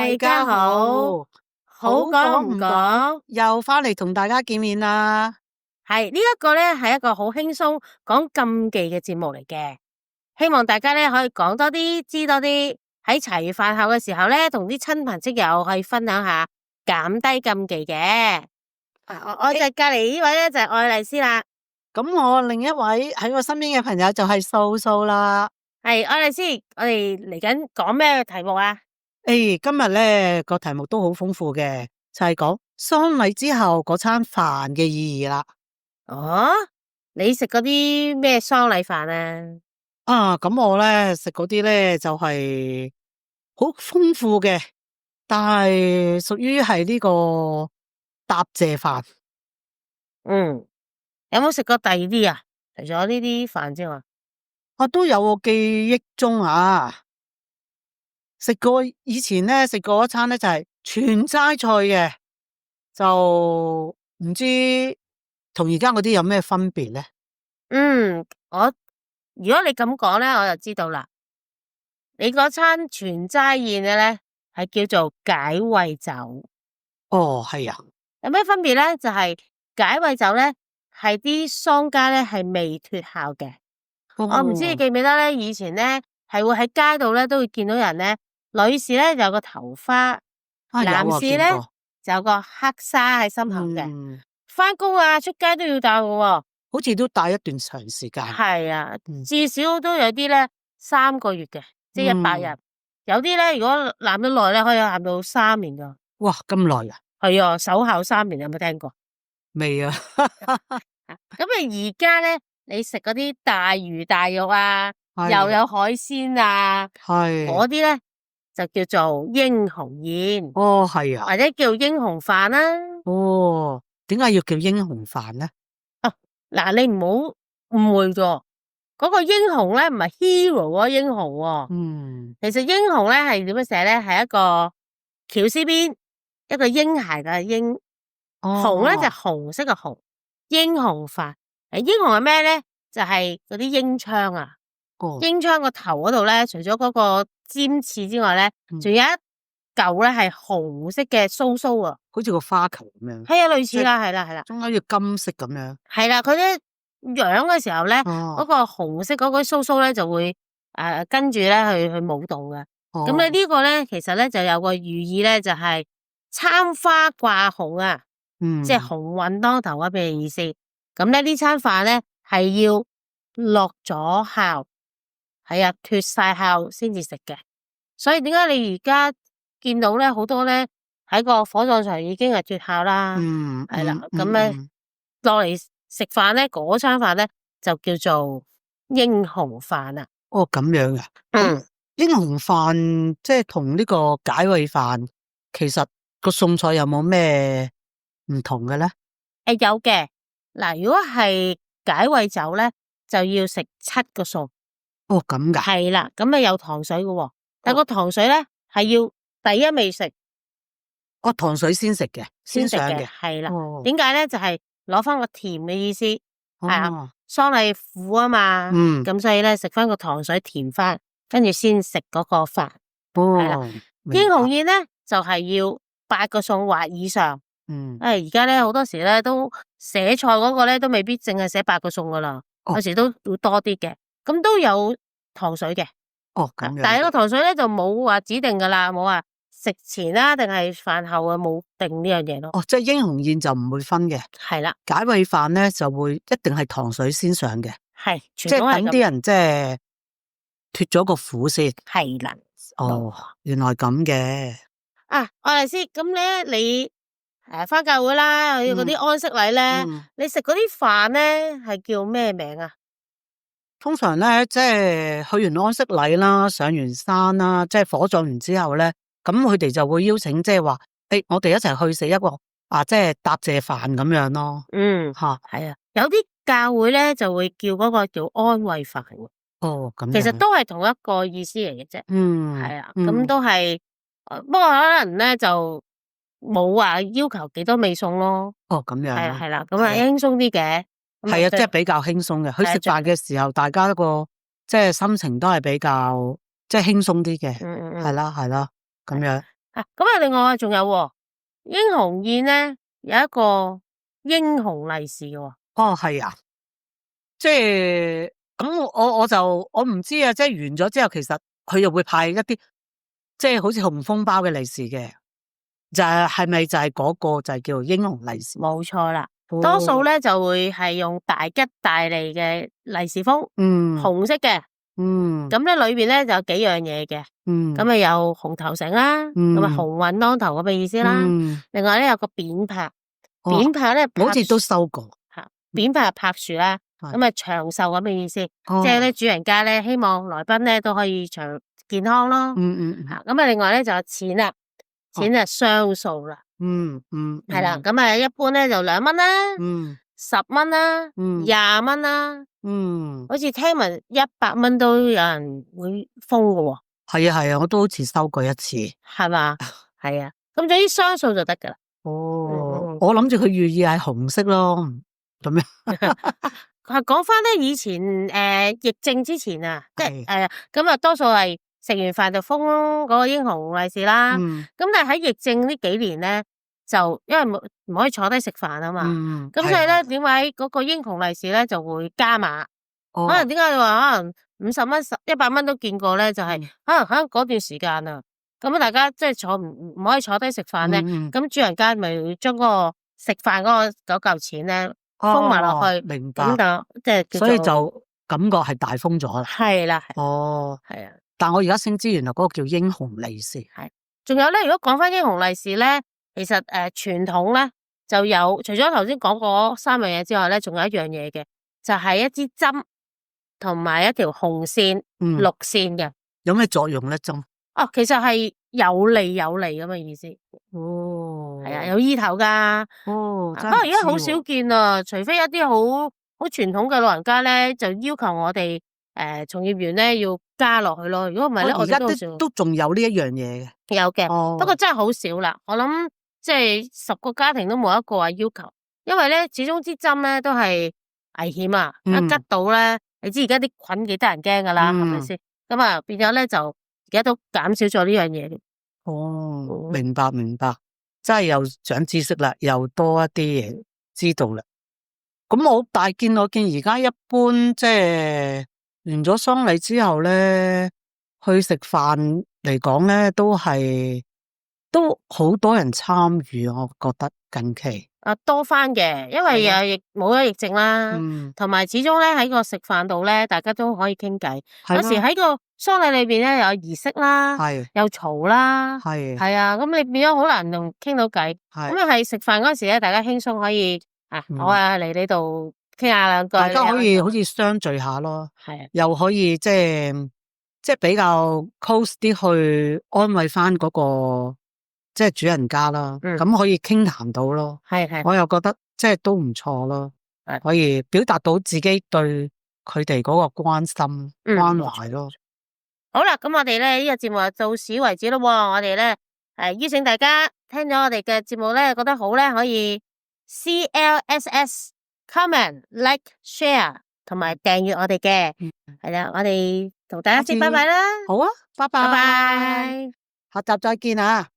大家好，好講唔講？又返嚟同大家見面啦。係呢一個咧，係一個好輕鬆講禁忌嘅節目嚟嘅，希望大家咧可以講多啲，知多啲。喺茶餘飯後嘅時候咧，同啲親朋戚友可以分享下，減低禁忌嘅。我就隔籬呢位咧就係愛麗絲啦。咁我另一位喺我身邊嘅朋友就係素素啦。係愛麗絲，我哋嚟緊講咩題目啊？今日咧個題目都好豐富嘅，就係講喪禮之後嗰餐飯嘅意義啦。哦，你食嗰啲咩喪禮飯啊？咁我咧食嗰啲咧就係好豐富嘅，但係屬於係呢個答謝飯。有冇食過第二啲啊？除咗呢啲飯之外，我都有個記憶中食過以前咧食過一餐咧就係全齋菜嘅，就唔知同而家嗰啲有咩分別咧？如果你咁講咧，我就知道啦。你嗰餐全齋宴嘅咧，係叫做解穢酒。哦，係啊。有咩分別咧？就係解穢酒咧，係啲喪家咧係未脫孝嘅。我唔知你記唔記得咧，以前咧係會喺街度咧都會見到人咧，女士咧就有個頭花，男士咧就有個黑紗喺心口嘅。返工出街都要戴嘅，好似都戴一段長時間。係啊，至少都有啲咧3個月嘅，即係100日。有啲咧如果攬得耐咧，可以攬到3年噶。哇，咁耐啊？係啊，守孝3年，有冇聽過？未啊。咁而家咧，你食嗰啲大魚大肉又有海鮮嗰啲咧就叫做英雄宴。哦，係啊，或者叫英雄飯啦。哦，點解要叫英雄飯咧？嗱，你唔好誤會咗，嗰個英雄咧唔係 hero 嗰個英雄。其實英雄咧係點樣寫咧？係一個喬絲邊，一個嬰孩嘅嬰。紅咧就係紅色嘅紅。英雄飯，英雄係咩咧？就係嗰啲鷹槍鷹槍個頭嗰度咧，除咗嗰個尖刺之外咧，仲有一嚿咧係紅色嘅鬚鬚好似個花球咁樣。係啊，類似啦，係啦，中間要金色咁樣。係啦，佢咧養嘅時候咧，嗰個紅色嗰個鬚鬚咧就會跟住咧去舞動嘅。咁咧呢個咧其實咧就有個寓意咧，就係參花掛紅即係鴻運當頭嗰邊嘅意思。咁咧呢餐飯咧係要落咗孝，係啊，脫晒孝先至食嘅。所以點解你而家見到咧好多咧喺個火葬場已經係脫孝啦？係啦，咁咧落嚟食飯咧，嗰餐飯咧就叫做英雄飯啦。哦，咁樣啊？英雄飯即係同呢個解穢飯，其實個餸菜有冇咩唔同嘅咧？有嘅。嗱，如果係解穢酒咧，就要食7個餸。哦，咁噶？係啦，咁有糖水嘅，但個糖水咧係要第一味食。糖水先食嘅，先上嘅。係啦。點解咧？就係攞翻個甜嘅意思。喪禮苦啊嘛。咁所以咧食翻個糖水甜翻，跟住先食嗰個飯。係啦。英雄宴咧就係要8個餸或以上。而家咧好多時咧都寫菜嗰個咧都未必淨係寫8個餸噶啦，有時都會多啲嘅。咁都有糖水嘅。咁樣。但係個糖水咧就冇話指定噶啦，冇話食前定係飯後冇定呢樣嘢咯。即係英雄宴就唔會分嘅。係啦。解穢飯咧就會一定係糖水先上嘅。係，即係等啲人即係脫咗個苦先。係啦。原來咁嘅。愛麗絲，咁咧你返教會啦，嗰啲安息禮咧，你食嗰啲飯咧係叫咩名啊？通常咧，即係去完安息禮啦，上完山啦，即係火葬完之後咧，咁佢哋就會邀請，即係話，我哋一齊去食一個即係答謝飯咁樣咯。係啊，有啲教會咧就會叫嗰個叫安慰飯。咁其實都係同一個意思嚟嘅啫。係啊，咁都係，不過可能咧就冇話要求幾多味餸咯。咁樣。係啦，咁輕鬆啲嘅。係啊，即係比較輕鬆嘅。去食飯嘅時候，大家個即係心情都係比較即係輕鬆啲嘅。係啦，咁樣。咁啊，另外仲有喎，英雄宴咧有一個英雄利是嘅喎。哦，係啊，即係咁我唔知啊，即係完咗之後，其實佢又會派一啲即係好似紅封包嘅利是嘅，係咪就係嗰個就係叫做英雄利是？冇錯啦，多數咧就會係用大吉大利嘅利是封，紅色嘅，咁咧裏邊咧就有幾樣嘢嘅，咁啊有紅頭繩啦，咁啊鴻運當頭咁嘅意思啦，另外咧有個扁拍，扁拍咧好似都收過，扁拍係柏樹啦，咁啊長壽咁嘅意思，即係咧主人家咧希望來賓咧都可以長健康咯，咁啊另外咧就有錢啦，錢係雙數啦，係啦，咁啊一般咧就2蚊啦，10蚊啦，20蚊啦，好似聽聞100蚊都有人會封嘅喎，係啊，我都好似收過一次，係嘛，係啊，咁總之雙數就得噶啦。我諗住佢寓意係紅色咯，咁樣。講翻咧以前疫症之前啊，即係咁啊，多數係食完飯就封嗰個英雄利是啦。咁但係喺疫症呢幾年咧，就因為唔可以坐低食飯啊嘛，咁所以咧點解嗰個英雄利是咧就會加碼？可能點解你話可能50蚊、100蚊都見過咧？就係可能喺嗰段時間啊，咁大家即係唔可以坐低食飯咧，咁主人家咪將嗰個食飯嗰嚿錢咧封埋落去，明白，咁即係所以就感覺係大封咗啦。係啦，係啊，但我而家先知原來嗰個叫英雄利是。係，仲有咧，如果講翻英雄利是咧，其實傳統咧就有，除咗頭先講嗰3樣嘢之外咧，仲有一樣嘢嘅，就係一支針同埋一條紅線、綠線嘅。有咩作用咧？針？其實係有利咁嘅意思。係啊，有意頭噶。不過而家好少見啊，除非一啲好傳統嘅老人家咧，就要求我哋從業員咧要加落去咯。如果唔係咧，我而家都仲有呢一樣嘢嘅。有嘅，不過真係好少啦。我諗即係10個家庭都冇一個話要求，因為咧始終支針咧都係危險啊，一拮到咧，你知而家啲菌幾得人驚噶啦，係咪先？咁啊變咗咧就而家都減少咗呢樣嘢。明白，真係又長知識啦，又多一啲嘢知道啦。咁我見而家一般即係完咗喪禮之後咧，去食飯嚟講咧，都好多人參與，我覺得近期多翻嘅，因為冇咗疫症啦，同埋始終咧喺個食飯度咧，大家都可以傾偈。有時喺個喪禮裏邊咧，有儀式啦，有嘈啦，係啊，咁你變咗好難同傾到偈。咁啊係食飯嗰時咧，大家輕鬆可以我嚟呢度傾下兩句，大家可以好似相聚下咯，又可以即係比較 close 啲去安慰翻嗰個即係主人家啦，咁可以傾談到咯，我又覺得即係都唔錯咯，可以表達到自己對佢哋嗰個關心關懷咯。好啦，咁我哋咧呢個節目就到此為止咯。我哋咧邀請大家聽咗我哋嘅節目咧，覺得好咧，可以 CLSS comment like share 同埋訂閱我哋嘅，係啦，我哋同大家先拜拜啦。好啊，拜拜，拜拜，下集再見啊。